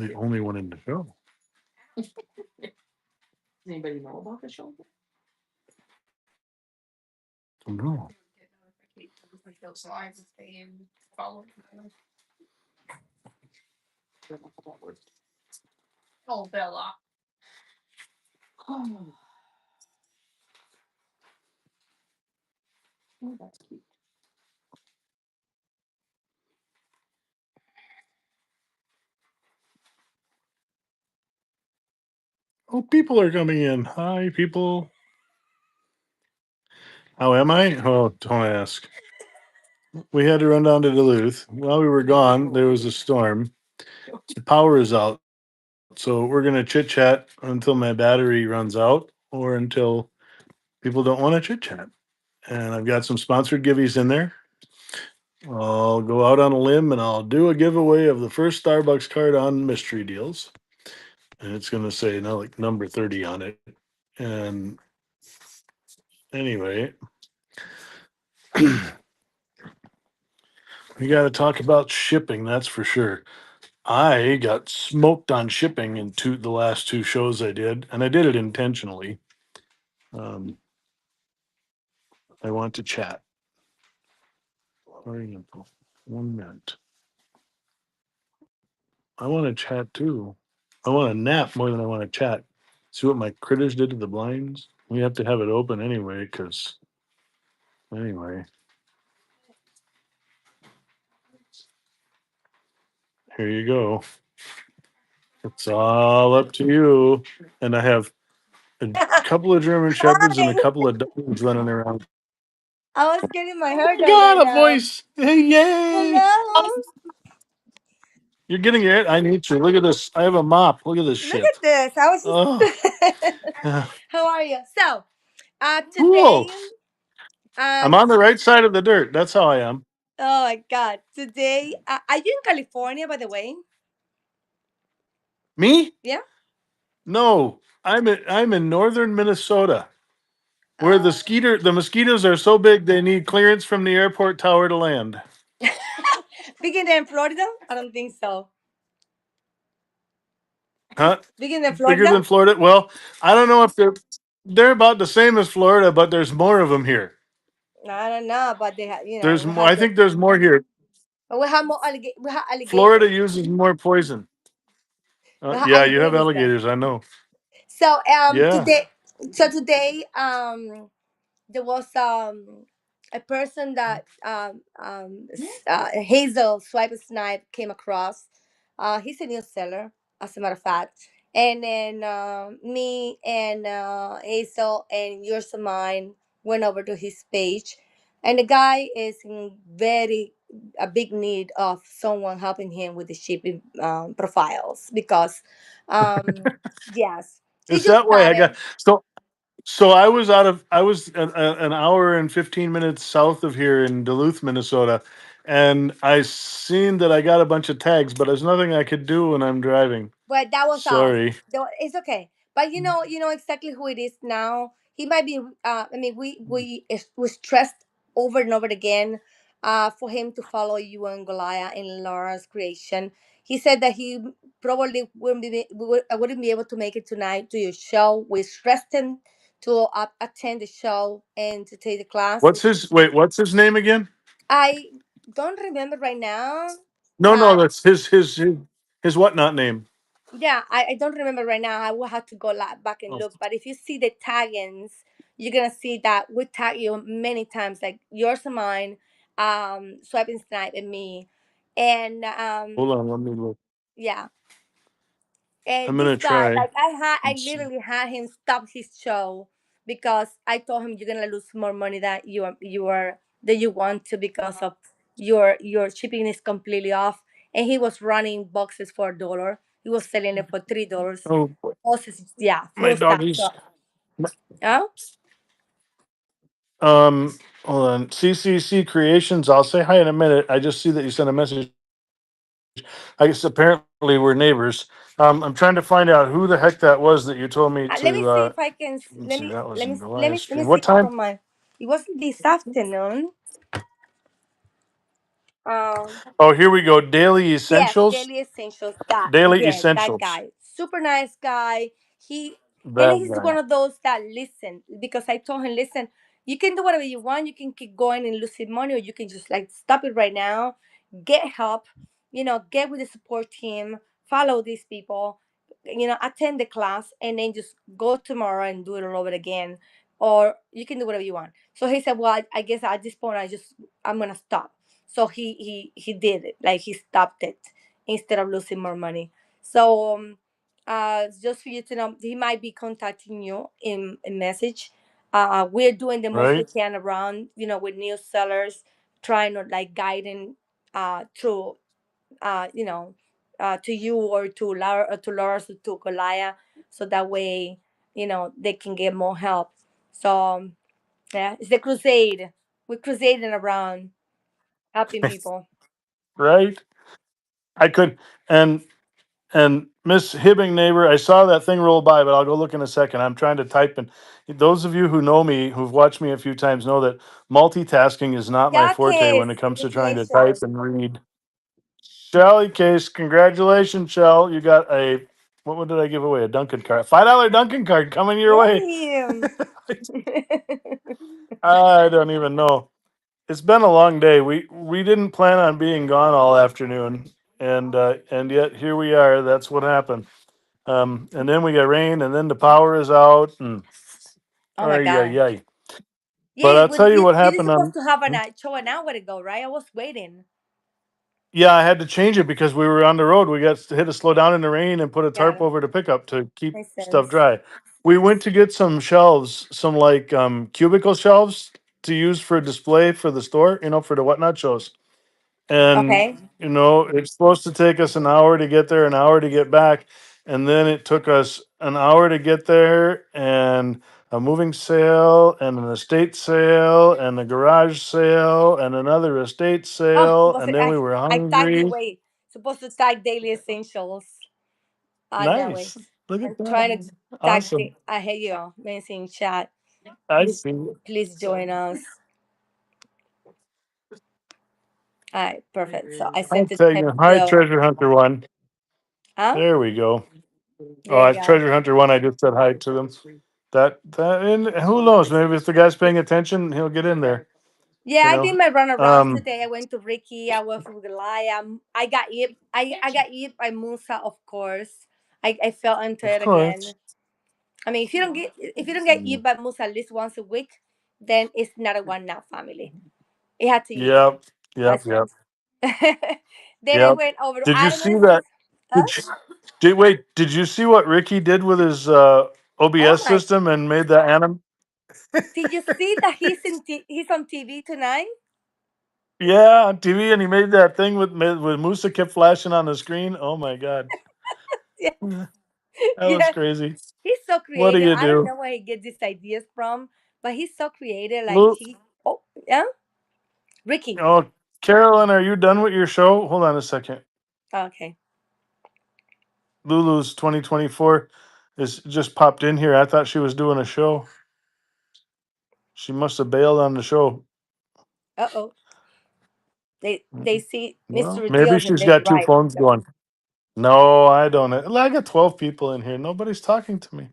the only one in the show. Does anybody know about the show? Oh, no. Get notifications like those lives being followed. Oh, Bella. Oh, that's cute. Oh, people are coming in. Hi, people. How am I? Oh, don't ask. We had to run down to Duluth. While we were gone, there was a storm. The power is out. So we're going to chit chat until my battery runs out or until people don't want to chit chat. And I've got some sponsored giveies in there. I'll go out on a limb and I'll do a giveaway of the first Starbucks card on mystery deals. And it's going to say now like number 30 on it. And anyway, we got to talk about shipping, that's for sure. I got smoked on shipping in the last two shows I did, and I did it intentionally. Um, I want to chat. Oriental. 1 minute. I want to chat too. I want to nap more than I want to chat. See what my critters did to the blinds? We have to have it open anyway, because anyway, here you go. It's all up to you. And I have a couple of German shepherds and a Hi. couple of dogs running around. I was getting my Oh hair my done right god, a now. voice! Hey, yay! Hello. You're getting it. I need to look at this. I have a mop. Look at this Look shit. at this. I was Oh, just. yeah. How are you? So, today, Cool. I'm um, on the right side of the dirt. That's how I am. oh my God, today, are you in California, by the way? Me? Yeah. No, I'm in northern Minnesota, where Uh, the mosquitoes are so big they need clearance from the airport tower to land. Bigger than Florida? I don't think so. Huh? Bigger than Bigger Florida? than Florida? Well, I don't know if they're about the same as Florida, but there's more of them here. I don't know, but they have, There's we more. I have the, think there's more here. but we have more we have Florida alligators. uses more poison. We have Yeah, you have alligators there. alligators. I know. So, Yeah. today, there was a person that Hazel Swipe Snipe came across. He's a new seller, as a matter of fact. And then me and Hazel and yours and mine went over to his page, and the guy is in very a big need of someone helping him with the shipping profiles, um, yes, he It's just that way. I started. got so I was an hour and 15 minutes south of here in Duluth, Minnesota, and I seen that I got a bunch of tags, but there's nothing I could do when I'm driving. But that was us. Sorry. It's okay. But you know exactly who it is now. He might be. I mean, we stressed over and over again, for him to follow you and Goliath in Laura's creation. He said that he probably wouldn't be able to make it tonight to your show. We stressed him to attend the show and to take the class. What's his name again? I don't remember right now, No, but that's his whatnot name. yeah, I don't remember right now. I will have to go back and Oh, look. But if you see the taggings, you're gonna see that we tag you many times, like yours and mine, Swiping Snipe and me, and hold on, let me look. yeah. And I'm this gonna guy, try. like I Let's see. literally had him stop his show because I told him you're gonna lose more money that you want to because of your shipping is completely off. And he was running boxes for $1. He was selling it for $3. Oh, Boxes, yeah, my full stuff. doggies. So, yeah. Hold on. CCC Creations. I'll say hi in a minute. I just see that you sent a message. I guess apparently we're neighbors. I'm trying to find out who the heck that was that you told me to. Let me see if I can. Let's see. That was in Goliath stream. Let me What see time? from my. It wasn't this afternoon. Um, Oh, here we go. Daily Yes, essentials. Daily Essentials. That Daily yes, that essentials. guy, super nice guy. He and That he's guy. one of those that listen because I told him, listen, you can do whatever you want. You can keep going and losing money, or you can just like stop it right now, get help. Get with the support team, follow these people. Attend the class, and then just go tomorrow and do it all over again, or you can do whatever you want. So he said, well, I guess at this point, I'm gonna stop. So he did it, like he stopped it instead of losing more money. So just for you to know, he might be contacting you in a message. We're doing the most we Right. can around, with new sellers, trying to like guiding through you know to you, or to Laura, to Goliath, so that way they can get more help. So yeah, it's the crusade. We're crusading around, helping people. Right. I could and Miss Hibbing neighbor, I saw that thing roll by, but I'll go look in a second. I'm trying to type, and those of you who know me, who've watched me a few times, know that multitasking is not my Yeah, forte case. when it comes to trying to type Congratulations. and read. Shelly Case, congratulations, Shell. You got a what did I give away? A Dunkin' card. $5 Dunkin' card coming your way. Yay. I don't even know. It's been a long day. We didn't plan on being gone all afternoon, and yet here we are. That's what happened. And then we got rain, and then the power is out, and Oh my ay god. ay ay. But Yeah, I'll well, tell you you what you didn't happened supposed on. to have an show an hour ago, right? I was waiting. Yeah, I had to change it because we were on the road. We had to slow down in the rain and put a Got tarp it. over the pickup to keep Makes stuff sense. dry. We went to get some shelves, some like cubicle shelves to use for display for the store, for the whatnot shows. And Okay. it's supposed to take us an hour to get there, an hour to get back, and then it took us an hour to get there, and a moving sale, and an estate sale, and a garage sale, and another estate Oh, sale, was and it? then we I were I tagged you. hungry. Wait, supposed to tag Daily Essentials. That way. Nice. Look at I'm trying that. to tag Awesome. I hear you, amazing chat. I Please, see. please join us. All right, perfect. So I I'll sent it tell to you. him. Hi, Treasure Hunter One. Huh? There we go. Oh, There you I go. Treasure Hunter One. I just said hi to them. And who knows? Maybe if the guy's paying attention, he'll get in there. Yeah, You I did know. my run around Um. today. I went to Ricky. I went for Goliath. I got eat. I got eat by Musa, of course. I fell into Of it course. again. I mean, if you don't get eat by Musa at least once a week, then it's not a one now family. It had to eat. Yep. Yep. That's Yep. it. Then I Yep. went over to Did you see Adam's. that? Huh? Did you, wait? Did you see what Ricky did with his Oh OBS my! system and made the anim? Did you see that he's on TV tonight? Yeah, on TV, and he made that thing with Musa kept flashing on the screen. Oh my god, Yeah, that was yeah. crazy. He's so What do creative. you I don't do? know where he gets these ideas from, but he's so creative. Like Lu- he. Oh yeah, Ricky. oh, Carolyn, are you done with your show? Hold on a second. Okay. Lulu's 2024 is just popped in here. I thought she was doing a show. She must have bailed on the show. Uh-oh. They see Well, Mr. maybe Deals and she's they got two right. phones going. No, I don't. I got 12 people in here. Nobody's talking to me.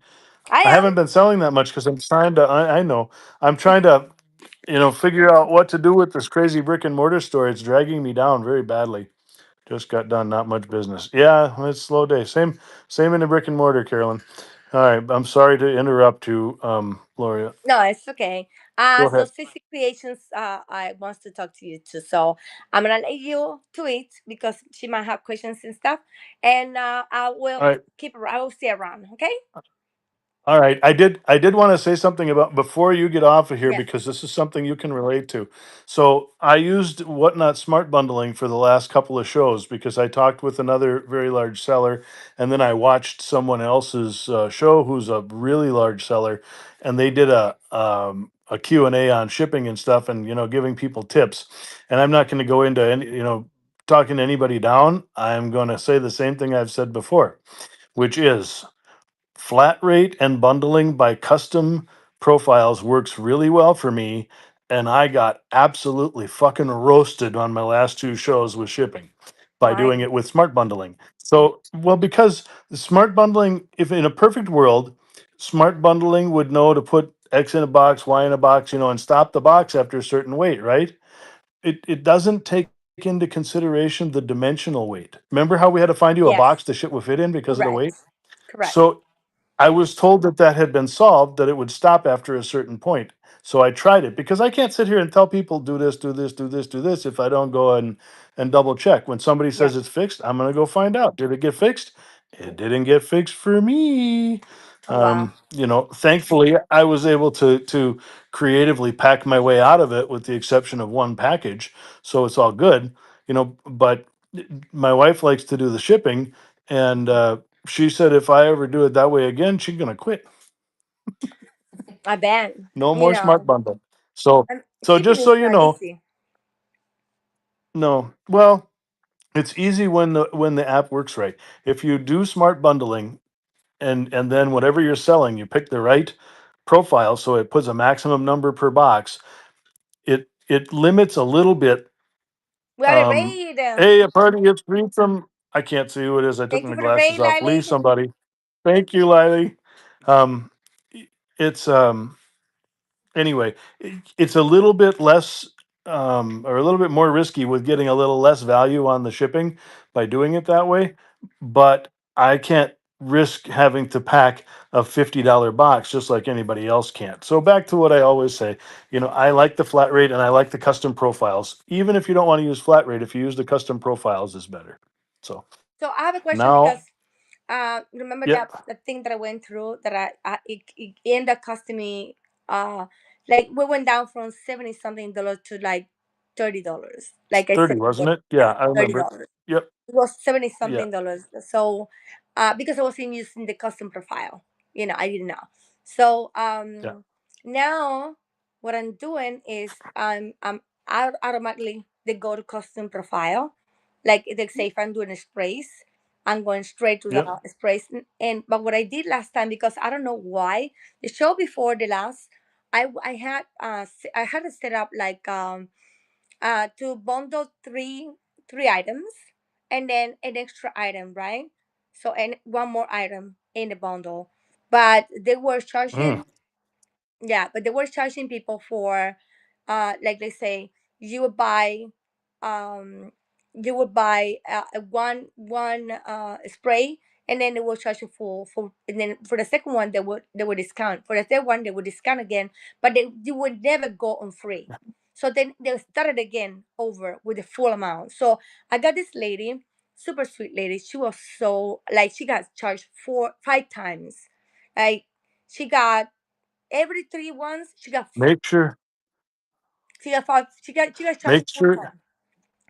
I I am. haven't been selling that much because I'm trying to. I know. I'm trying to, figure out what to do with this crazy brick and mortar store. It's dragging me down very badly. Just got done. Not much business. Yeah, it's a slow day. Same in the brick and mortar, Carolyn. All right. I'm sorry to interrupt you, Gloria. No, it's okay. Go So ahead. Sissy Creations, I wants to talk to you too. So I'm gonna let you to it because she might have questions and stuff, and I will All right. I will stay around. Okay? All right. I did want to say something about before you get off of here Yes. because this is something you can relate to. So I used Whatnot Smart Bundling for the last couple of shows because I talked with another very large seller, and then I watched someone else's show who's a really large seller, and they did a Q&A on shipping and stuff, and giving people tips. And I'm not going to go into any talking anybody down. I'm going to say the same thing I've said before, which is flat rate and bundling by custom profiles works really well for me. and I got absolutely fucking roasted on my last two shows with shipping by doing Why? it with smart bundling. So, well, because the smart bundling, if in a perfect world, smart bundling would know to put X in a box, Y in a box, and stop the box after a certain weight, right? It doesn't take into consideration the dimensional weight. Remember how we had to find you a box Yes, the shit would fit in because of the weight? correct, correct. So I was told that that had been solved, that it would stop after a certain point. So I tried it because I can't sit here and tell people do this, do this, do this, do this if I don't go and double check. When somebody Yeah. says it's fixed, I'm going to go find out. Did it get fixed? It didn't get fixed for me. Oh, wow. Thankfully I was able to creatively pack my way out of it with the exception of one package. So it's all good, but my wife likes to do the shipping, and she said if I ever do it that way again, she's gonna quit. I bet. No You more smart know, bundle. So so shipping just is so you not know, easy. no. Well, it's easy when the app works right. If you do smart bundling and then whatever you're selling, you pick the right profile so it puts a maximum number per box. It limits a little bit. We got it Um, raid. hey, a party gets free from. I can't see who it is. I took Thank you my for the raid, glasses off. Lily. Leave somebody. Thank you, Lily. Um, it's anyway, it's a little bit less or a little bit more risky with getting a little less value on the shipping by doing it that way, but I can't risk having to pack a $50 box just like anybody else can't. So back to what I always say, I like the flat rate and I like the custom profiles. Even if you don't want to use flat rate, if you use the custom profiles is better. So So I have a question now, because remember yep, that the thing that I went through that it ended up costing me uh like we went down from 70 something dollars to like $30. it's Like I 30, said, wasn't it? yeah, Yeah, I remember. $30. Yep. It was 70 Yeah. something dollars. So because I wasn't using the custom profile, I didn't know. So Yeah. now what I'm doing is I'm automatically they go to custom profile. Like they say if I'm doing sprays, I'm going straight to the Yep. sprays. And but what I did last time, because I don't know why, the show before the last, I had to set up like to bundle three items and then an extra item, right? So and one more item in the bundle, but they were Mm. charging, yeah, but they were charging people for like they say you would buy um one spray, and then they will charge you for and then for the second one they would discount, for the third one they would discount again, but you would never go on free. So then they started again over with the full amount. So I got this lady, super sweet lady. She was so like she got charged 5 times. Like she got every 3 ones she got Make sure, five, she got charged make four sure, times.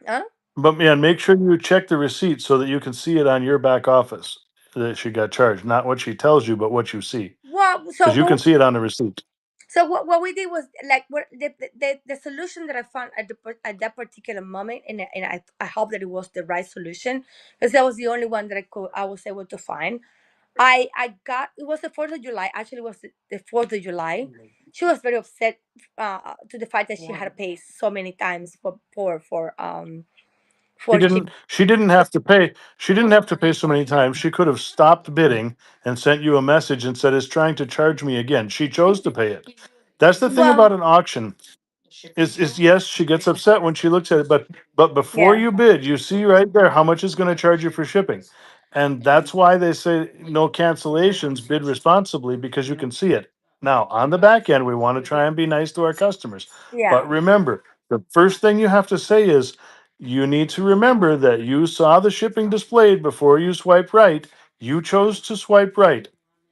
Huh? but man, make sure you check the receipt so that you can see it on your back office that she got charged. Not what she tells you, but what you see, Well, because you can see it on the receipt. what we did was like the solution that I found at that particular moment, and I hope that it was the right solution because that was the only one that I was able to find. I got it was the 4th of July. Actually, it was the 4th of July. She was very upset to the fact that she had to pay so many times She for didn't. shipping. She didn't have to pay. She didn't have to pay so many times. She could have stopped bidding and sent you a message and said, "It's trying to charge me again." She chose to pay it. That's the thing Well, about an auction. Is yes, she gets upset when she looks at it, but before yeah, you bid, you see right there how much is going to charge you for shipping. And that's why they say no cancellations, bid responsibly, because you can see it. Now, on the back end, we want to try and be nice to our customers. But yeah, remember, the first thing you have to say is you need to remember that you saw the shipping displayed before you swipe right. You chose to swipe right.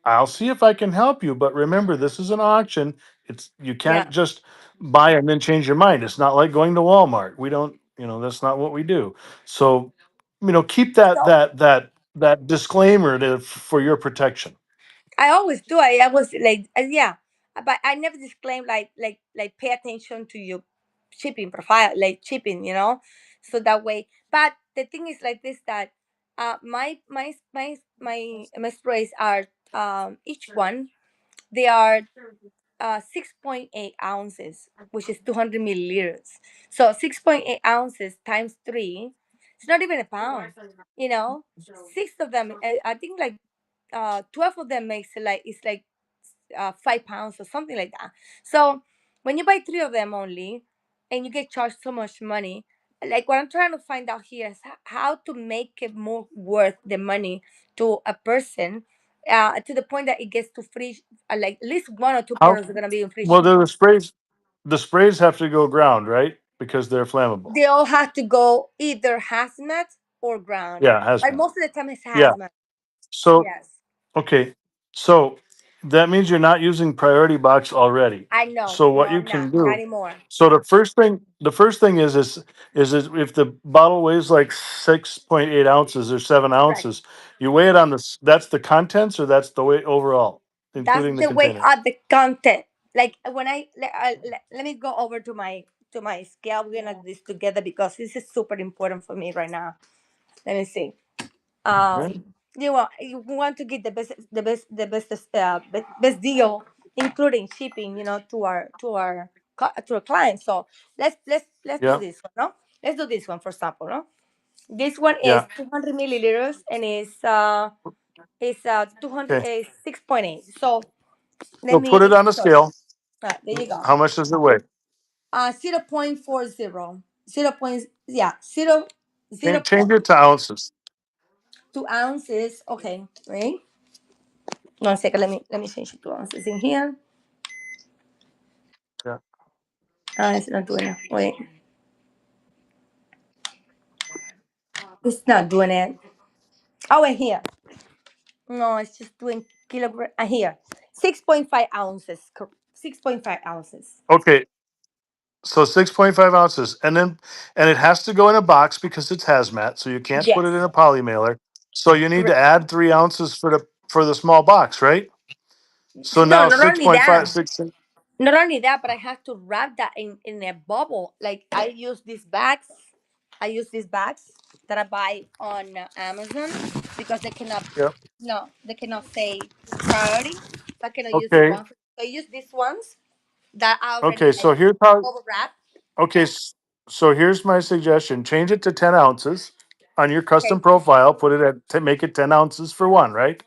I'll see if I can help you, but remember, this is an auction. It's you yeah. can't just buy and then change your mind. It's not like going to Walmart. We don't, that's not what we do. So, keep that So that that that disclaimer for your protection. I always do. I was like, yeah, but I never disclaim like pay attention to your shipping profile, like shipping, so that way. But the thing is like this that my sprays are each one they are. 6.8 ounces, which is 200 milliliters. So 6.8 ounces times three, it's not even a pound. You know, six of them, I think like 12 of them makes it like, it's like 5 pounds or something like that. So when you buy three of them only, and you get charged so much money, like what I'm trying to find out here is how to make it more worth the money to a person, to the point that it gets to free, like at least one or two How? products are gonna be in free Well, shipping. the sprays have to go ground, right? Because they're flammable. They all have to go either hazmat or ground, Yeah, but hazmat. most of the time it's Yeah. hazmat. So Yes, okay, so that means you're not using priority box already. I know. So No, what you I'm can not do. anymore. So the first thing is if the bottle weighs like 6.8 ounces or seven Correct. ounces, you weigh it on the. That's the contents or that's the weight overall, That's including the the weight container. of the content. Like when let me go over to my scale. We're gonna do this together because this is super important for me right now. Let me see. Right? You want to get the best deal, including shipping. To our clients. So let's do Yeah. this one. No, let's do this one for example. No, this one is Yeah. 200 milliliters and is 200 Okay. 6.8. So let So put it me on the show you. scale. There you go. How much does it weigh? 0.40. 0. Yeah, 0 Change it to ounces. 0.2 ounces. Okay, wait. 1 second. Let me change it to ounces in here. Yeah. It's not doing it. Wait, it's not doing it. Oh, wait here. No, it's just doing kilogram. Here, 6.5 ounces. 6.5 ounces. Okay. So 6.5 ounces, and it has to go in a box because it's hazmat, so you can't put it in Yes, a poly mailer. So you need to correct. add 3 ounces for the small box, right? So No, now not six only point that. five six. Not only that, but I have to wrap that in a bubble. Like I use these bags. I use these bags that I buy on Amazon because they cannot. Yep. No, they cannot say priority. So I cannot use the Okay. ones. So I use these ones that are Okay. already like So here's how. bubble wrap. Okay. So here's my suggestion: change it to 10 ounces on your custom Okay. profile. Put it at to make it 10 ounces for one, right?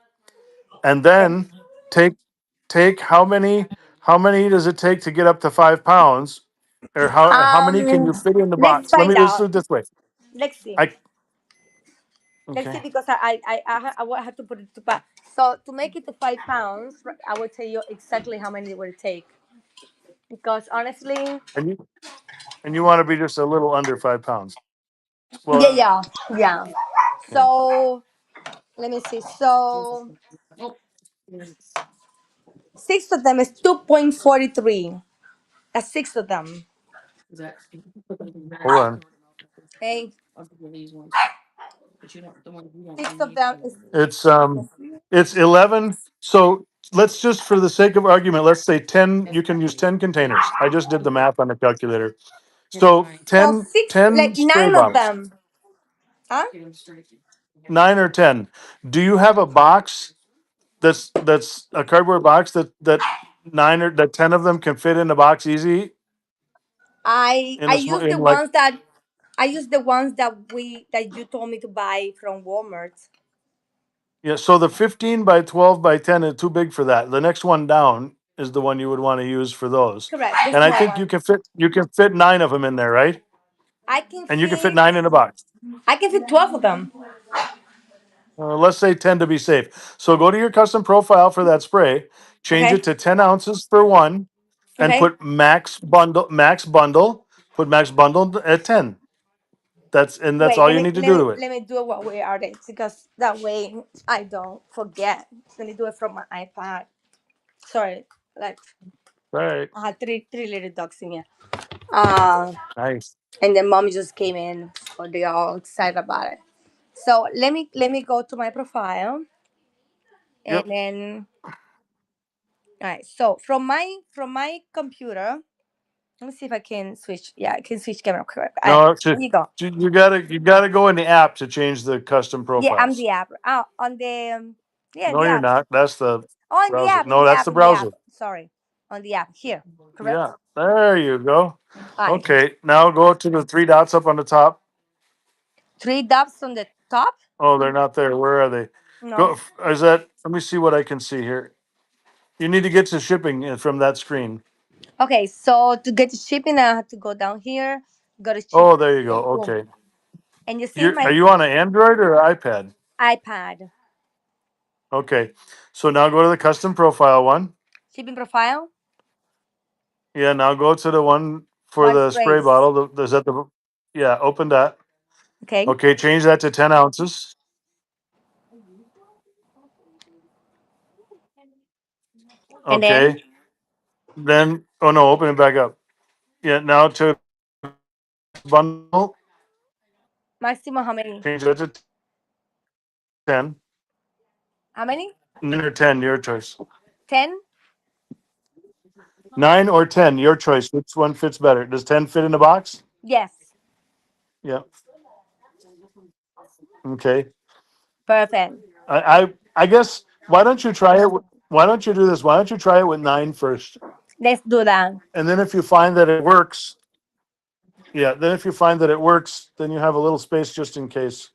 And Okay. then take how many does it take to get up to 5 pounds, or how many can you fit in the Let's box? find Let's do out. it this way. Let's see. I Let's see okay. because I will have to put it to pack. So to make it to 5 pounds, I will tell you exactly how many it will take. Because honestly, And you want to be just a little under 5 pounds. yeah, Well, yeah, yeah. okay. So let me see. So six of them is 2.43. That's six of them. Hold on. Okay, But you don't, the one you don't six of need. them is. It's 11. So let's just for the sake of argument, let's say 10. You can use 10 containers. I just did the math on the calculator. So So 10 six, 10 like spray nine of bottles. them. Huh? 9 or 10. Do you have a box that's a cardboard box that 10 of them can fit in a box easy I in I a small use the in like. ones that I use the ones that you told me to buy from Walmart. Yeah, so the 15 by 12 by 10 is too big for that. The next one down is the one you would want to use for those. Correct, the And I small think one. you can fit 9 of them in there, right? I can And you can fit fit 9 in a box. I can fit 12 of them. Let's say 10 to be safe. So go to your custom profile for that spray, change Okay. it to 10 ounces for one, and Okay. put put max bundle at 10. That's Wait, all let you me need to let do me to it. let me do it while we are there because that way I don't forget. Let me do it from my iPad. Sorry, like All right. I had three little dogs in here. Uh, Nice. and then mom just came in, so they all excited about it. So let me go to my profile and Yep. then all right. So from my computer, let me see if I can switch. Yeah, I can switch camera. Correct. No, There you go. you gotta go in the app to change the custom Yeah, I'm profiles. the app. On the yeah, in No, the you're app. not. That's the Oh, in the browser. app, in No, the that's app, the in the app. browser. Sorry. on the app here, correct? Yeah, there you go. All right. Okay, now go to the three dots up on the top. Three dots on the top. Oh, they're not there. Where are they? No. Go. Is that? Let me see what I can see here. You need to get to shipping from that screen. Okay, so to get to shipping, I have to go down here, go to Oh, shipping, there you go. and boom. Okay. And you see You my are you on an Android or iPad? iPad Okay. So now go to the custom profile one. shipping profile. Yeah. Now go to the one for One the spray phrase. bottle. Is that the? Yeah. Open that. Okay. Okay. Change that to 10 ounces. And then Okay. Then oh no, open it back up. Yeah. Now to bundle. maximum how many? Change that to 10. How many? 9 or 10, your choice. 10? 9 or 10, your choice. Which one fits better? Does 10 fit in the box? Yes. Yeah. Okay. Perfect. I guess why don't you try it? Why don't you do this? Why don't you try it with 9 first? Let's do that. And then if you find that it works, yeah, then if you find that it works, then you have a little space just in case.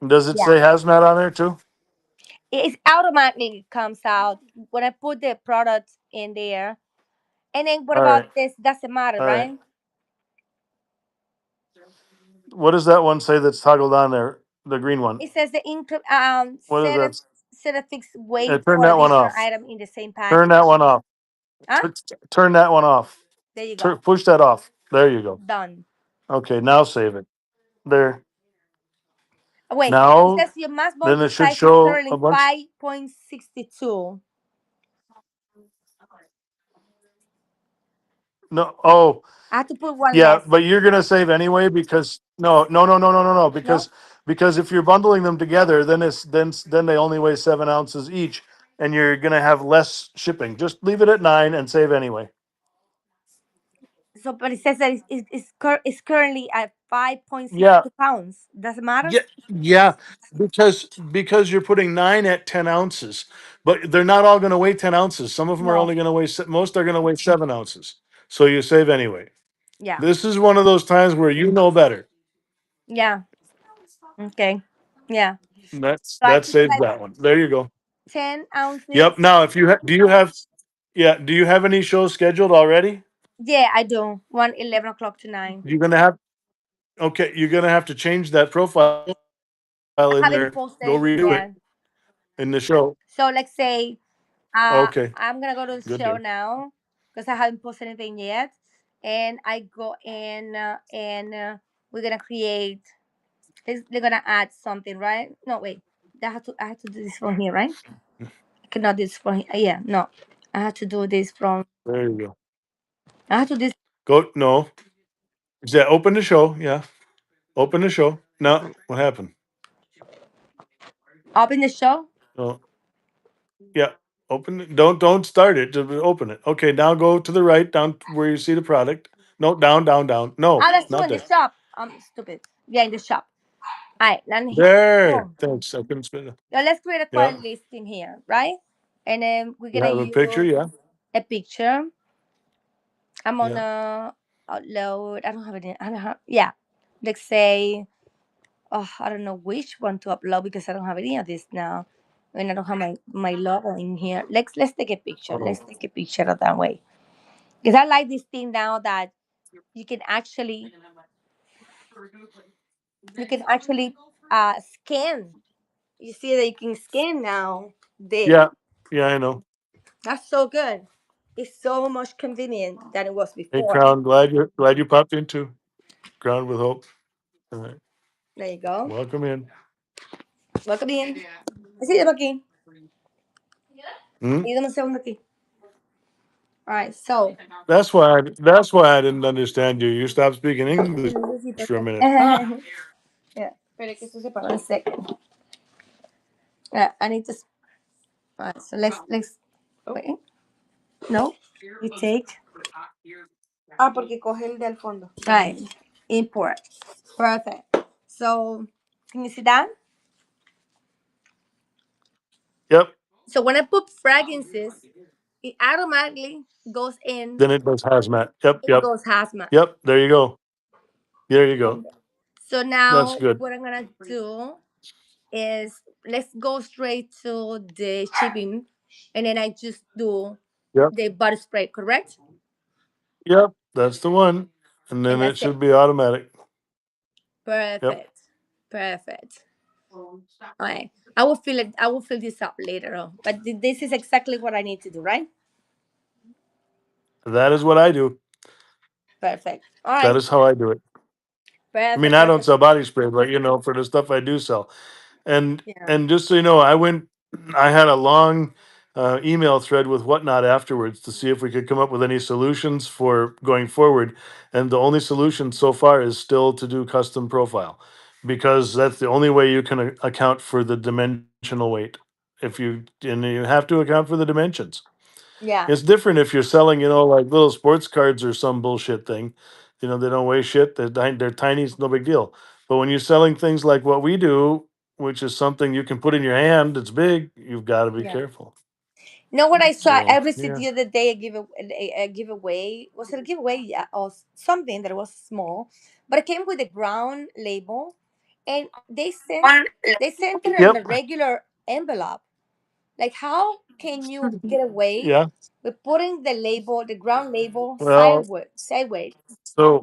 Does it Yeah. say hazmat on there too? It's automatically comes out when I put the product in there. And then what All right. about this? Doesn't matter, All right. right? What does that one say that's toggled on there? The green one. It says the What is that? set a fixed weight Turn for that one additional off. item in the same Turn package. that one off. Huh? Turn that one off. There you go. Push that off. There you go. Done. Okay, now save it. There. Wait, it Now, says your mass then bottle it should size is show a currently bunch. 5.62. No, oh, I have to put one yeah, less. but you're gonna save anyway because no, No? because if you're bundling them together, then then they only weigh 7 ounces each, and you're gonna have less shipping. Just leave it at 9 and save anyway. So, but it says that it's currently at Yeah, 5.62 pounds. Doesn't matter? yeah, because you're putting 9 at 10 ounces, but they're not all gonna weigh 10 ounces. Some of them are No. only gonna weigh most are gonna weigh 7 ounces. So you save anyway. Yeah. This is one of those times where you know better. Yeah. Okay. Yeah. So I That put saves like that one. There you go. 10 ounces. Yep. Now, if you do you have yeah, do you have any shows scheduled already? Yeah, I do. 11 o'clock to 9. You're gonna have okay. You're gonna have to change that profile I in haven't there. posted Go anything redo it yet. in the show. So let's say Okay. I'm gonna go to the Good show deal. now because I haven't posted anything yet, and I go in we're gonna create. They're gonna add something, right? No, wait. I have to do this from here, right? I cannot do this from here. Yeah, no. I have to do this from. There you go. I have to do this Go. No. Yeah. Open the show. Yeah. Open the show. No. What happened? up in the show. Oh. Yeah. Open. Don't start it. Just open it. Okay. Now go to the right, down where you see the product. No. Down. Down. Down. No. Oh, that's true Not in the there. shop. I'm stupid. Yeah, in the shop. All right, then There. boom. Thanks. I couldn't spin it. Now let's create a Yeah. quality listing here, right? And then we're You gonna have a picture. use Yeah. a picture. I'm Yeah. gonna upload. I don't have any. I don't have. Yeah, let's say. Oh, I don't know which one to upload because I don't have any of this now, and I don't have my logo in here. Let's take a picture. Let's Oh. take a picture of that way because I like this thing now that you can actually you can actually scan. You see that you can scan now. Yeah. Yeah. I know. That's so good. It's so much convenient than it was Hey, before. Crown. Glad you popped into Crown with Hope. All right. There you go. Welcome in. Welcome in. Sígueme aquí. Hmm? Ayúdame un segundo aquí. All right, so. That's why I didn't understand you. You stopped speaking English for a minute. Yeah, espera que esto se para un second. I need to. All right, so let's. Wait. No. We take. Ah, porque coge el del fondo. All right. Import. Perfect. So, can you see that? Yep. So when I put fragrances, it automatically goes in Then it does hazmat. Yep, and yep, goes hazmat. yep. There you go. There you go. And so That's now good. what I'm gonna do is let's go straight to the shipping, and then I just do Yep, the body spray, correct? yep. That's the one. And And then it that's it. should be automatic. Yep. Perfect. Perfect. Okay. I will fill it. I will fill this up later on. But this is exactly what I need to do, right? That is what I do. Perfect. All That right. is how I do it. I mean, Perfect. I don't Perfect. sell body spray, but for the stuff I do sell. And Yeah. and just so you know, I had a long email thread with Whatnot afterwards to see if we could come up with any solutions for going forward. And the only solution so far is still to do custom profile, because that's the only way you can account for the dimensional weight. If you and you have to account for the dimensions. Yeah. It's different if you're selling, like little sports cards or some bullshit thing. They don't weigh shit. They're tiny. It's no big deal. But when you're selling things like what we do, which is something you can put in your hand, it's big. You've got to be Yeah. careful. You know what I saw? So I received yeah. the other day a giveaway. Was it a giveaway? Yeah, or something that was small, but it came with a ground label, and they sent it in Yep. the regular envelope. Like, how can you get away Yeah. with putting the label, the ground label, Well, sideways? Sideways. so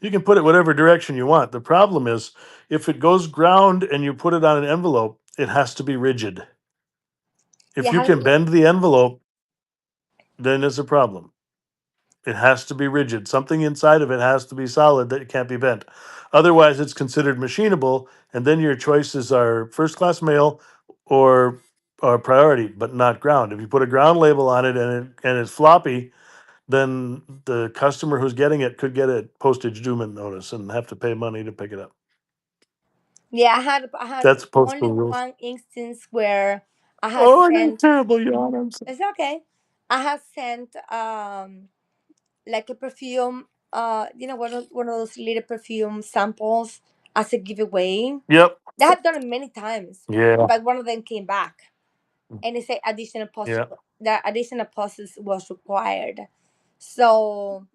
you can put it whatever direction you want. The problem is if it goes ground and you put it on an envelope, it has to be rigid. If Yeah, you can bend the envelope, then it's a problem. It has to be rigid. Something inside of it has to be solid that it can't be bent. Otherwise, it's considered machinable, and then your choices are first class mail or priority, but not ground. If you put a ground label on it and it's floppy, then the customer who's getting it could get a postage due notice and have to pay money to pick it up. yeah. I had That's only postal rules. one instance where I had Oh, I got a sent. terrible yawn. It's okay. I have sent like a perfume, one of those little perfume samples as a giveaway. Yep. They have done it many times, Yeah. but one of them came back and they say Yeah. additional process was required. So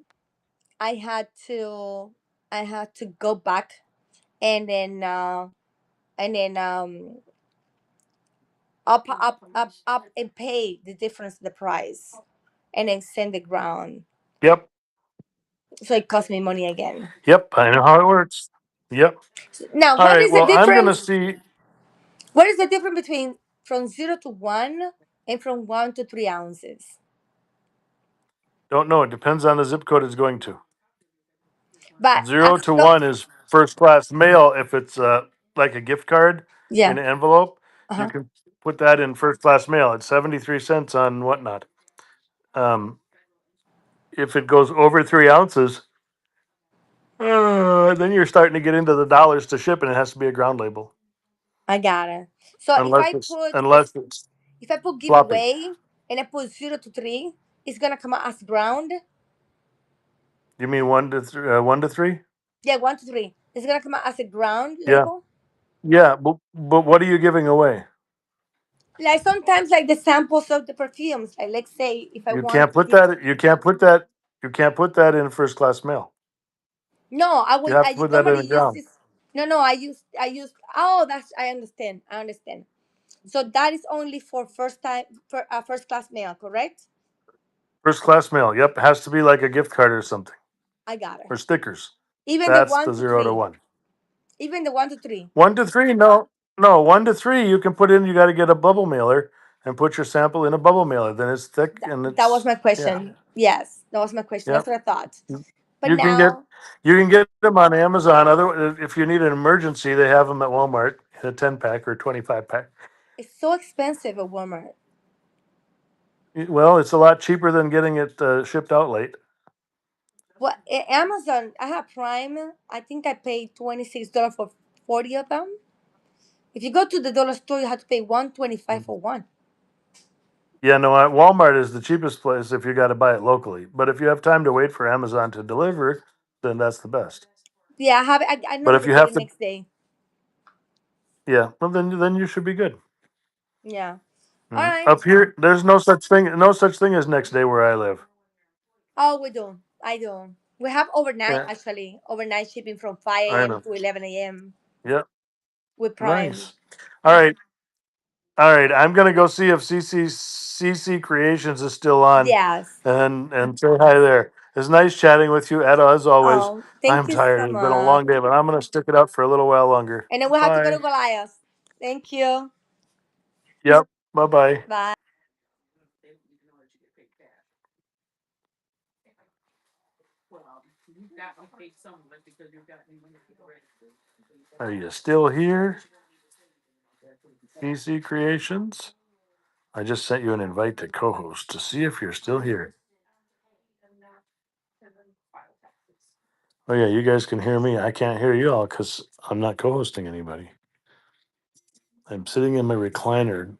I had to I had to go back and then up and pay the difference the price and then send the ground. Yep. So it cost me money again. Yep. I know how it works. Yep. Now, All what right. is the Well, I'm gonna difference? see. What is the difference between from 0 to 1 and from 1 to 3 ounces? Don't know. It depends on the zip code it's going to. But Zero to one is first class mail. If it's like a gift card yeah, in an envelope, you uh-huh, can put that in first class mail. It's 73 cents on Whatnot. Um, if it goes over 3 ounces, then you're starting to get into the dollars to ship, and it has to be a ground label, I got it. So if unless I it's put unless it's floppy. giveaway and I put 0 to 3, it's gonna come out as ground. You mean 1 to 3? Yeah, 1 to 3. It's gonna come out as a ground Yeah, label. yeah. But what are you giving away? Like sometimes, like the samples of the perfumes. Like let's say if I You want can't to put give. that. You can't put that. You can't put that in first class mail. No, I You would. have to I put that in normally the use ground. this. No, no, I use. I use. Oh, that's. I understand. I understand. So that is only for first class mail, correct? First class mail. Yep, it has to be like a gift card or something I got it. or stickers. Even the That's one the to 0 to three. 1. Even the 1 to 3. 1 to 3, no, no. 1 to 3, you can put in. You got to get a bubble mailer and put your sample in a bubble mailer. Then it's thick and That was it's my yeah, question. Yes, that was my question. yeah. That's what I thought. You But you can get now you can get them on Amazon. Other if you need an emergency, they have them at Walmart in a 10 pack or 25 pack. it's so expensive at Walmart. Well, it's a lot cheaper than getting it shipped out late. Well, Amazon, I have Prime. I think I paid $26 for 40 of them. If you go to the dollar store, you have to pay 125 for one. Yeah, no, Walmart is the cheapest place if you got to buy it locally. But if you have time to wait for Amazon to deliver, then that's the best. Yeah, I have it. I But if normally you get have it to, next day. yeah, well then you should be good. Yeah. All right. Up here, there's no such thing as next day where I live. Oh, we do. I do. We have overnight Yeah, actually. Overnight shipping from 5 I a.m. know. to 11 a.m. Yeah, with Prime. nice. All right, all right. I'm gonna go see if CC Creations is still on, Yes. and say hi there. It's nice chatting with you, Etta, as always. Oh, thank I'm you tired. so It's been a much. long day, but I'm gonna stick it out for a little while longer. And then we'll have to go to Bye. Goliath. Thank you. Yep. Bye bye. Bye. Are you still here, CC Creations? I just sent you an invite to co-host to see if you're still here. Oh yeah, you guys can hear me. I can't hear you all because I'm not co-hosting anybody. I'm sitting in my recliner.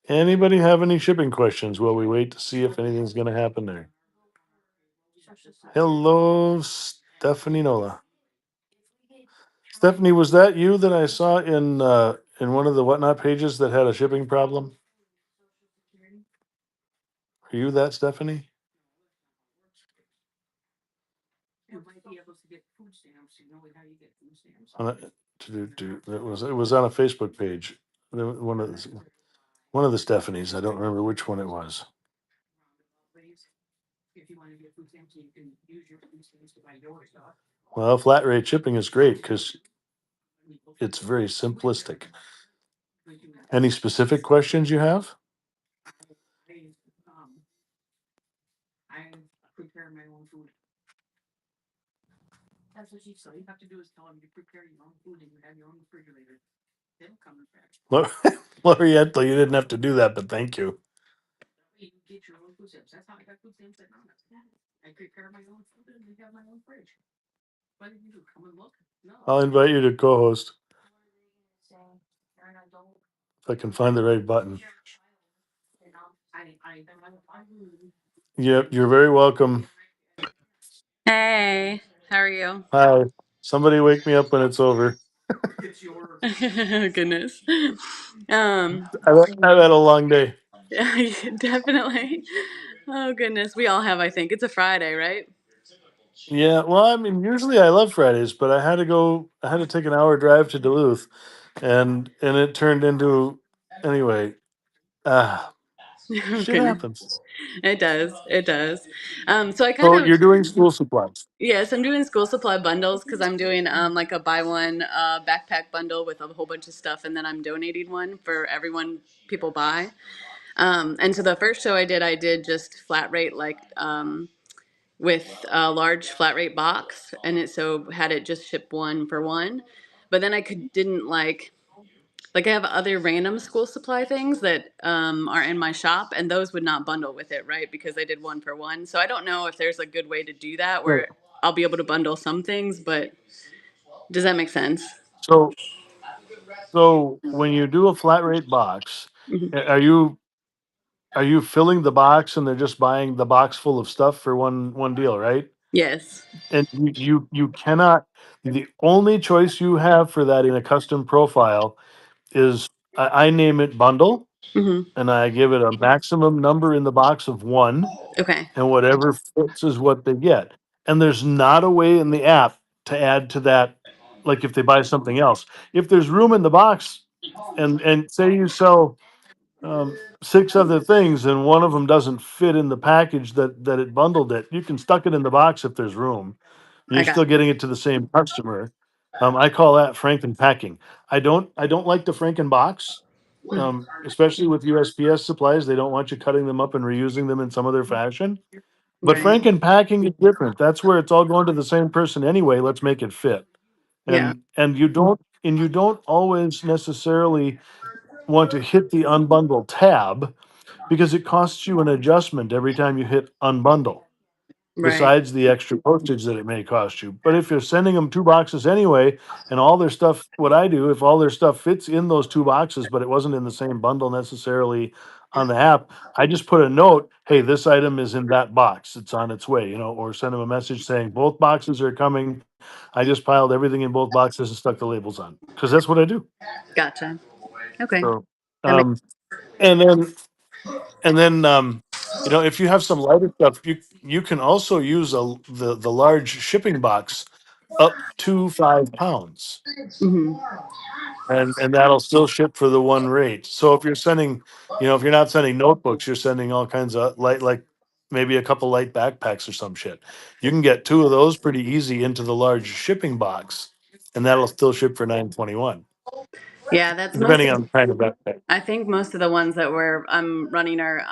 Anybody have any shipping questions while we wait to see if anything's going to happen there? Hello, Stephanie Nola. Stephanie, was that you that I saw in one of the whatnot pages that had a shipping problem? Are you that Stephanie? On a- it was on a Facebook page. One of the Stephanies. I don't remember which one it was. Well, flat rate shipping is great because it's very simplistic. Any specific questions you have? Lo- Loriento, you didn't have to do that, but thank you. I'll invite you to co-host if I can find the right button. Yep, you're very welcome. Hey, how are you? Hi. Somebody wake me up when it's over. Goodness. Um, I've had a long day. definitely. Oh goodness, we all have, I think. It's a Friday, right? Yeah, well, I mean, usually I love Fridays, but I had to take an hour drive to Duluth, and it turned into, anyway, ah, Oh shit goodness. happens. It does. It does. So I kind So of you're doing school supplies. yes, I'm doing school supply bundles because I'm doing like a buy one backpack bundle with a whole bunch of stuff, and then I'm donating one for everyone people buy. And so the first show I did just flat rate like with a large flat rate box, and it so had it just ship one for one. But then I could didn't like I have other random school supply things that are in my shop, and those would not bundle with it, right? Because I did one for one. So I don't know if there's a good way to do that Right. where I'll be able to bundle some things, but does that make sense? So so when you do a flat rate box, Mhm. a- are you are you filling the box and they're just buying the box full of stuff for one deal, right? Yes. And you cannot. The only choice you have for that in a custom profile is I name it bundle, Hmm. and I give it a maximum number in the box of one, Okay. and whatever fits is what they get. And there's not a way in the app to add to that, like if they buy something else. If there's room in the box, and say you sell six other things and one of them doesn't fit in the package that it bundled it, you can stuck it in the box if there's room. I You're got still getting it to the same customer. I call that Franken packing. I don't like the Franken box, you. especially with USPS supplies. They don't want you cutting them up and reusing them in some other fashion. But Right. Franken packing is different. That's where it's all going to the same person anyway. Let's make it fit. Yeah. And you don't always necessarily want to hit the unbundle tab because it costs you an adjustment every time you hit unbundle, Right. besides the extra postage that it may cost you. But if you're sending them two boxes anyway, and all their stuff, what I do, if all their stuff fits in those two boxes, but it wasn't in the same bundle necessarily on the app, I just put a note, hey, this item is in that box. It's on its way, or send them a message saying both boxes are coming. I just piled everything in both boxes and stuck the labels on because that's what I do. Gotcha. Okay. So, That makes. um, and then if you have some lighter stuff, you can also use the large shipping box up to 5 pounds, Mhm. and that'll still ship for the one rate. So if you're sending, if you're not sending notebooks, you're sending all kinds of light, like maybe a couple light backpacks or some shit. You can get two of those pretty easy into the large shipping box, and that'll still ship for 921, Yeah, that's most depending of. on the kind of backpack. I think most of the ones that I'm running are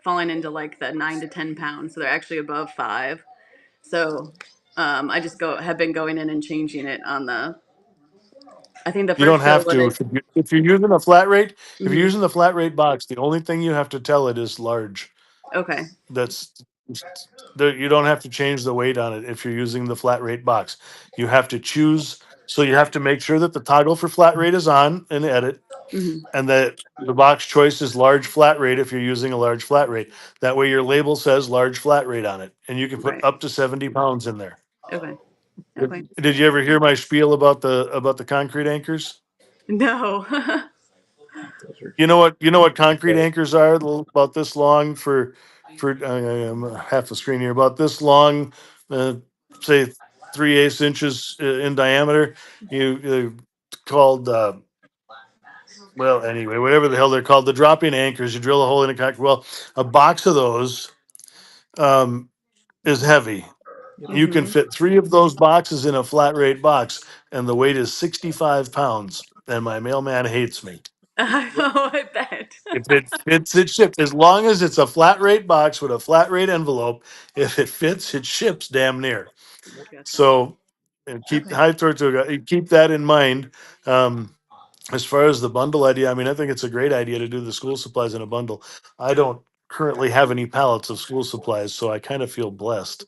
falling into like the 9 to 10 pounds, so they're actually above 5. So I just have been going in and changing it on the. I think the You don't first show have what to I. if you're using a flat rate. If you're Mhm. using the flat rate box, the only thing you have to tell it is large. Okay. That's you don't have to change the weight on it if you're using the flat rate box. You have to choose. So you have to make sure that the toggle for flat rate is on and edit, Hmm. and that the box choice is large flat rate if you're using a large flat rate. That way your label says large flat rate on it, and you can put Right. up to 70 pounds in there. Okay. Okay. Did you ever hear my spiel about the concrete anchors? No. You know what concrete anchors are? About this long for I'm half the screen here. About this long, say 3/8 inches in diameter. You called well anyway, whatever the hell they're called, the drop-in anchors. You drill a hole in a concrete. Well, a box of those um, is heavy. You can Hmm. fit three of those boxes in a flat rate box, and the weight is 65 pounds. And my mailman hates me. Oh, I bet. If it fits, it ships. As long as it's a flat rate box with a flat rate envelope, if it fits, it ships damn near. Gotcha. So and keep Okay. high Tortuga, keep that in mind. Um, as far as the bundle idea, I mean, I think it's a great idea to do the school supplies in a bundle. I don't currently have any pallets of school supplies, so I kind of feel blessed.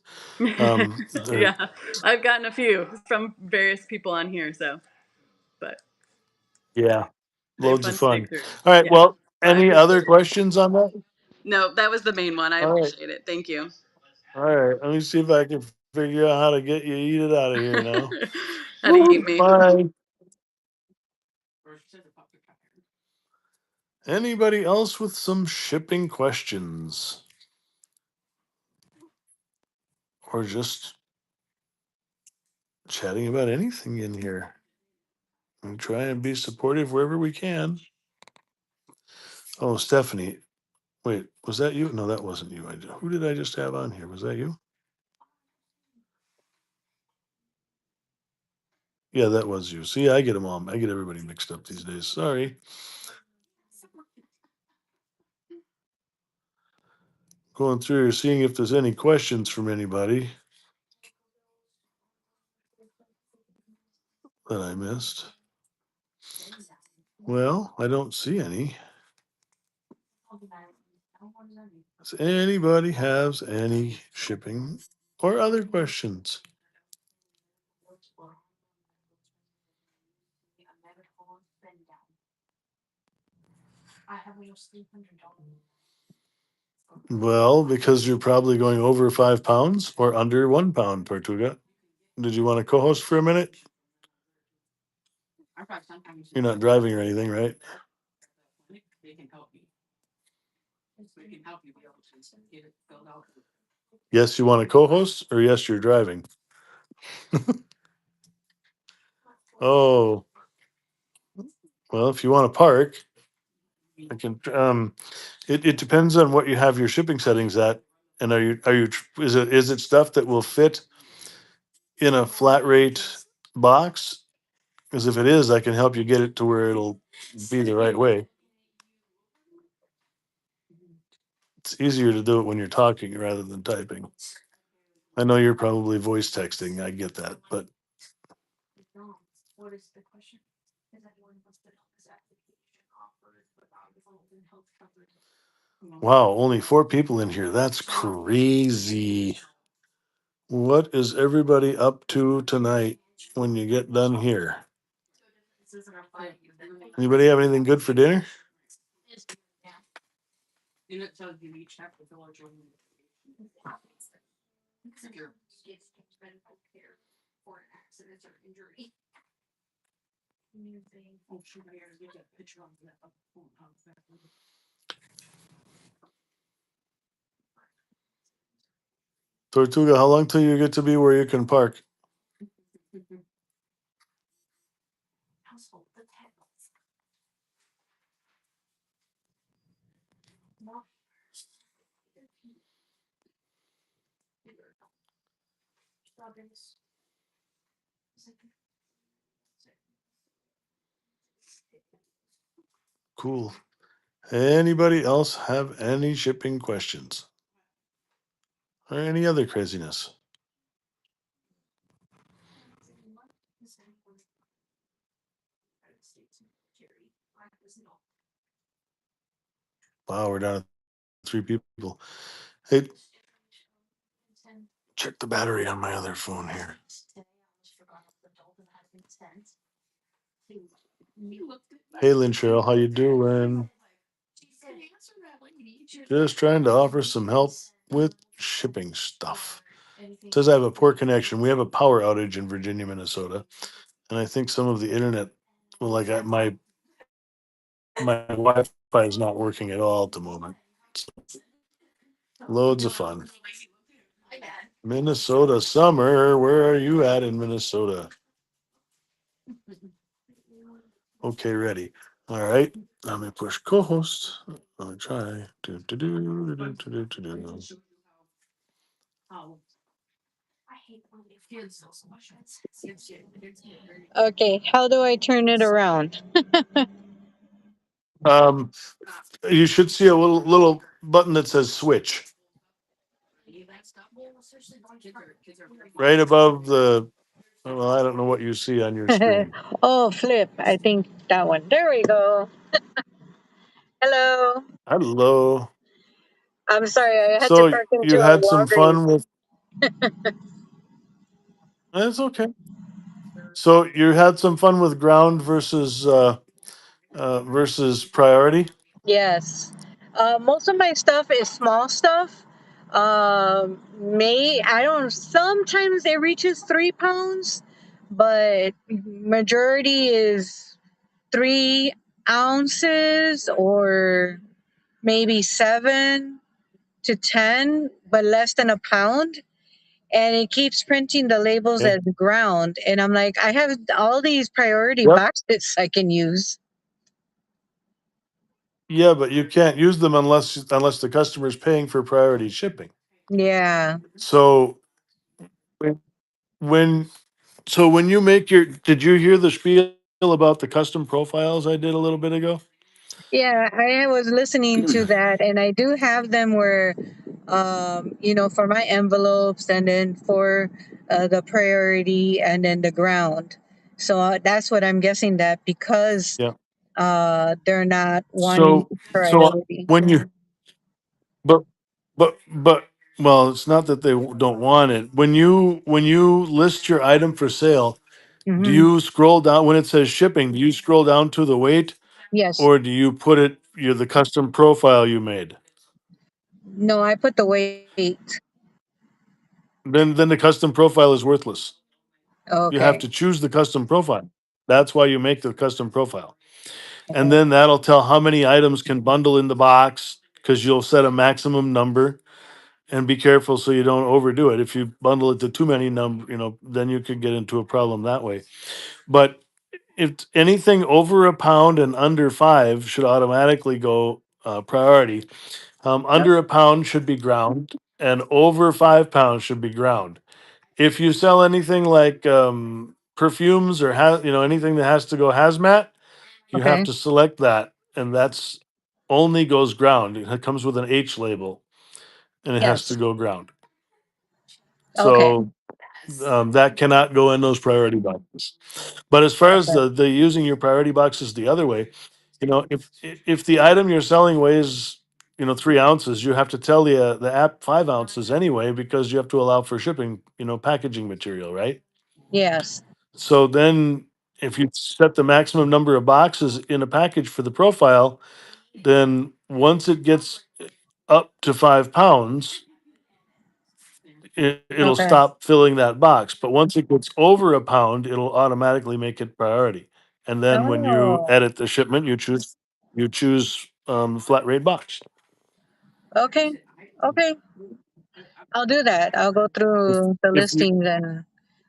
They're, Yeah, I've gotten a few from various people on here, so but yeah, they're loads of fun to fun. dig through. All right. Yeah. Well, Well, I any other appreciate it. questions on that? No, that was the main one. I All right. appreciate it. Thank you. All right. Let me see if I can figure out how to get you eat it out of here now. How do you eat Woo, me? bye. Anybody else with some shipping questions or just chatting about anything in here? We try and be supportive wherever we can. Oh, Stephanie. Wait, was that you? No, that wasn't you. Who did I just have on here? Was that you? Yeah, that was you. See, I get them all. I get everybody mixed up these days. Sorry. Going through here, seeing if there's any questions from anybody that I missed. Well, I don't see any. Does anybody has any shipping or other questions? Well, because you're probably going over 5 pounds or under 1 pound, Tortuga. Did you want to co-host for a minute? You're not driving or anything, right? Yes, you want to co-host, or yes, you're driving. Oh, well, if you want to park, I can. It depends on what you have your shipping settings at, and is it stuff that will fit in a flat rate box? Because if it is, I can help you get it to where it'll be the right way. It's easier to do it when you're talking rather than typing. I know you're probably voice texting. I get that, but wow, only 4 people in here. That's crazy. What is everybody up to tonight when you get done here? Anybody have anything good for dinner? You know, it tells you each have to fill out your own. For accidents or injury. Oh, shoot, I gotta get that picture on that. Tortuga, how long till you get to be where you can park? Household details. Strawberries. Cool. Anybody else have any shipping questions or any other craziness? Wow, we're down to 3 people. Hey, check the battery on my other phone here. Hey, Lynn Cheryl, how you doing? Just trying to offer some help with shipping stuff. It says I have a poor connection. We have a power outage in Virginia, Minnesota, and I think some of the internet, well, like my Wi-Fi is not working at all at the moment. Loads of fun. Minnesota summer. Where are you at in Minnesota? Okay, ready. All right. Let me push co-host. Let me try. Do, do, do, do, do, do, do, do. How? I hate when they feel so much. Okay, how do I turn it around? Um, you should see a little button that says switch right above the. Well, I don't know what you see on your screen. Oh, flip. I think that one. There we go. Hello. Hello. I'm sorry, I had to So park into you a had some Walgreens. fun with. That's okay. So you had some fun with ground versus priority. Yes. Most of my stuff is small stuff. I don't, sometimes it reaches 3 pounds, but majority is 3 ounces or maybe 7 to 10, but less than a pound. And it keeps printing the labels Okay. as ground. And I'm like, I have all these priority Yep. boxes I can use. Yeah, but you can't use them unless the customer's paying for priority shipping. Yeah. So when when when you make your, did you hear the spiel about the custom profiles I did a little bit ago? Yeah, I was listening to that, and I do have them where, for my envelopes, and then for the priority, and then the ground. So that's what I'm guessing, that because Yeah. they're not wanting So priority. when you but but well, it's not that they don't want it. When you list your item for sale, do Hmm. you scroll down when it says shipping? Do you scroll down to the weight, Yes. or do you put it the custom profile you made? No, I put the weight. Then the custom profile is worthless. You have Okay. to choose the custom profile. That's why you make the custom profile. And then that'll tell how many items can bundle in the box, because you'll set a maximum number, and be careful so you don't overdo it. If you bundle it to too many then you could get into a problem that way. But if anything over a pound and under 5 should automatically go priority. Yep. Under a pound should be ground, and over 5 pounds should be ground. If you sell anything like perfumes or anything that has to go hazmat, you have Okay. to select that, and that's only goes ground. It comes with an H label, and it has to Yes. go ground. Okay. So that cannot go in those priority boxes. But as far as Okay. the using your priority boxes the other way, if the item you're selling weighs 3 ounces, you have to tell the app 5 ounces anyway, because you have to allow for shipping, packaging material, right? Yes. So then if you set the maximum number of boxes in a package for the profile, then once it gets up to 5 pounds, it'll Okay. stop filling that box. But once it gets over a pound, it'll automatically make it priority. And then when you Oh, edit the shipment, you choose flat rate box. okay. Okay. I'll do that. I'll go If, through the if you, listings and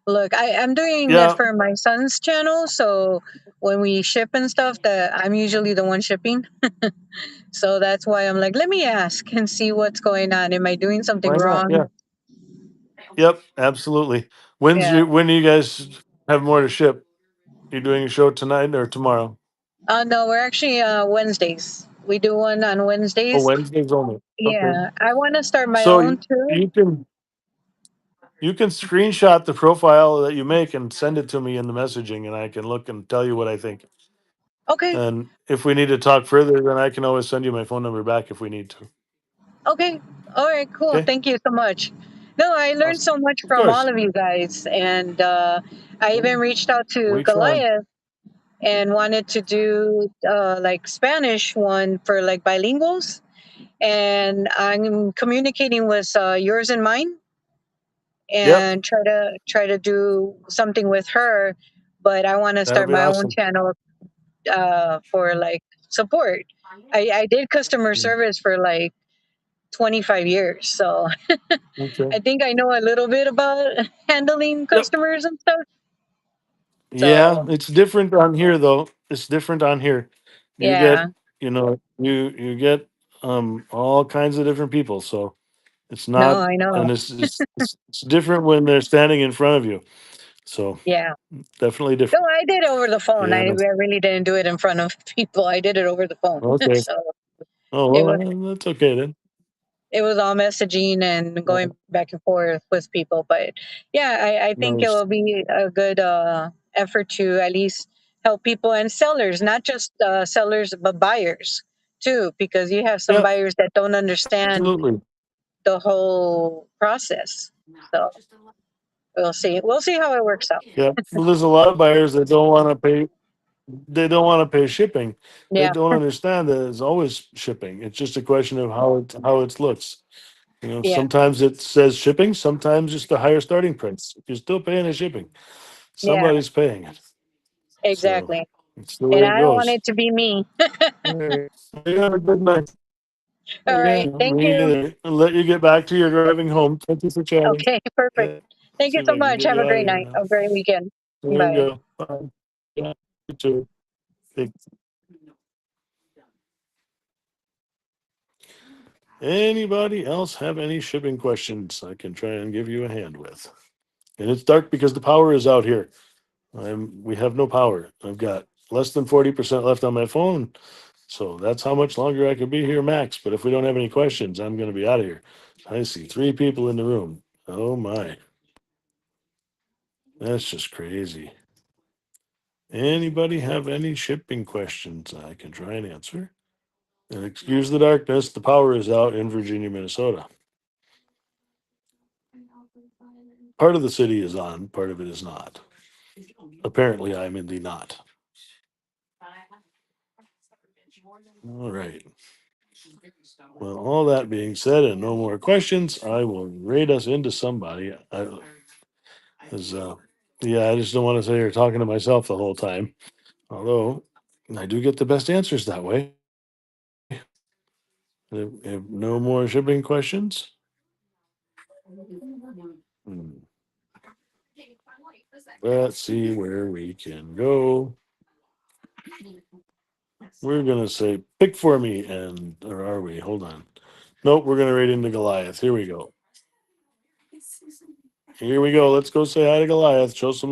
look. I'm doing it yeah, for my son's channel, so when we ship and stuff, that I'm usually the one shipping. So that's why I'm like, let me ask and see what's going on. Am I doing something why not? wrong? Yeah, yep, absolutely. Yeah. When do you guys have more to ship? You doing a show tonight or tomorrow? No, we're actually Wednesdays. We do one on Oh, Wednesdays. Wednesdays only. Okay. Yeah, I want to start my So own you, too. you can screenshot the profile that you make and send it to me in the messaging, and I can look and tell you what I think. Okay. And if we need to talk further, then I can always send you my phone number back if we need to. Okay. All right. Cool. Okay. Thank you so much. No, I learned Awesome. so much Of from all course. of you guys, and I even Well, reached out to we try. Goliath and wanted to do like Spanish one for like bilinguals, and I'm communicating with yours and mine, Yep. and try to do something with her. But I want to That'll start be my own awesome. channel for like support. I did customer Mm. service for like 25 years, so Okay. I think I know a little bit about handling Yep. customers and stuff. Yeah, So it's different on here though. It's different on here. You yeah, get, you get all kinds of different people. So it's no, not, I know. and it's different when they're standing in front of you. So Yeah. definitely No, different. I did it over the phone. I Yeah. really didn't do it in front of people. I did it over the phone. Okay. So Oh it well, was that's okay then. it was all messaging and Yeah, going back and forth with people. But yeah, I think it nice. will be a good effort to at least help people and sellers, not just sellers, but buyers too, because you have some Yeah, buyers that don't understand absolutely. the whole process. So we'll see. We'll see how it works out. Yeah. Well, there's a lot of buyers that don't want to pay. They don't want to pay shipping. They Yeah, don't understand that it's always shipping. It's just a question of how it looks. yeah, Sometimes it says shipping. Sometimes it's the higher starting price. You're still paying the shipping. yeah, Somebody's paying it. So exactly. it's the And way it I don't want goes. it to be me. All right. You have a good night. All Okay. right. Thank Me you. neither. I'll let you get back to your driving home. Thank you for chatting. Okay, perfect. Yeah. Thank See you if so I can much. get Have you a out of great here night, now. a great weekend. There you Bye. go. Bye. Yeah. You too. Thanks. Anybody else have any shipping questions I can try and give you a hand with? And it's dark because the power is out here. We have no power. I've got less than 40% left on my phone. So that's how much longer I could be here max. But if we don't have any questions, I'm going to be out of here. I see 3 people in the room. Oh my. That's just crazy. Anybody have any shipping questions I can try and answer? And excuse the darkness, the power is out in Virginia, Minnesota. Part of the city is on, part of it is not. Apparently, I'm in the not. All right. Well, all that being said, and no more questions, I will rate us into somebody. As, yeah, I just don't want to sit here talking to myself the whole time. Although I do get the best answers that way. If no more shipping questions, hmm, let's see where we can go. We're gonna say pick for me, and or are we? Hold on. Nope, we're gonna rate into Goliath. Here we go. Here we go. Let's go say hi to Goliath. Show some love.